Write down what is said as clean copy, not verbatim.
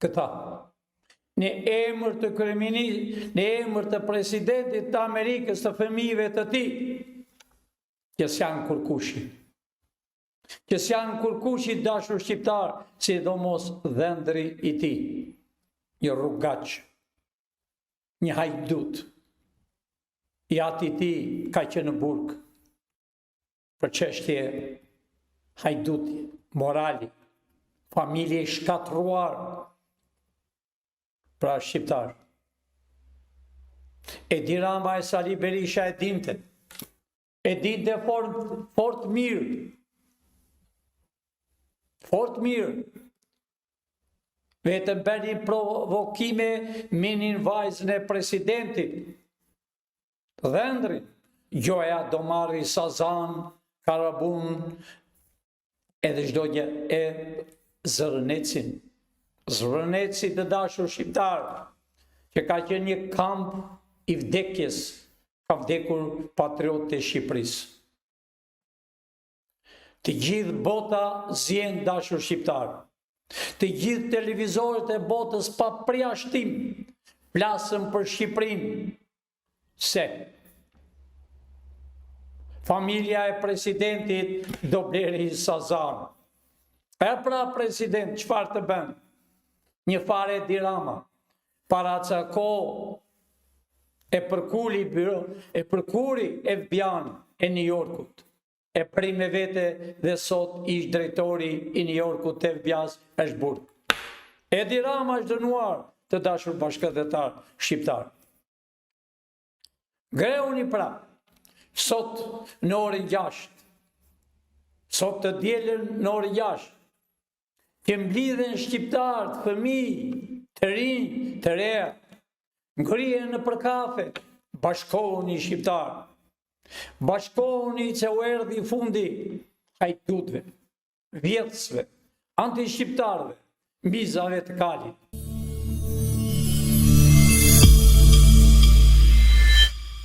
këta. Në emër të kryeministit, në emër të presidentit të Amerikës, të fëmijëve të tij, që s'janë kurkushi. Që s'janë kurkushi dashur shqiptar, sidomos dhëndri i tij, një rrugaq, një hajdut. I ati ti ka qenë në burg për çështje hajduti, morali, familje shkatruar, pra shqiptar. Edi Rama e Sali Berisha e dinte fort mirë, vetëm bëni provokime minin vajzën e presidentit, dhëndrin, Gjoja Domari, Sazan, Karabun, edhe çdo një e Zrënecin të dashur shqiptar, që ka qenë një kamp i vdekjes, ka vdekur patriotët e Shqipërisë. Të gjithë bota zjen dashur shqiptar. Të gjithë televizorët e botës pa përjashtim flasën për Shqipërinë. Se familja e presidentit Dobleri Sazan. E pra president, çfarë të bën? Një fare Edi Rama, para ca kohë e përkuri FBI e New Yorkut, e pri me vete dhe sot ish drejtori i New Yorkut të FBI-s është burg. Edi Rama është dënuar, të dashur bashkëdhetar shqiptar. Greuni pra, sot në orën 6, sot të dielën në orën 6, që mblidhen shqiptarët, fëmijë, të rinj, të reja, ngrihen në përkafe, bashkohuni shqiptarë, bashkohuni që u erdhi fundi hajdutëve, vjetësve, anti-shqiptarëve, mbizave të kalit.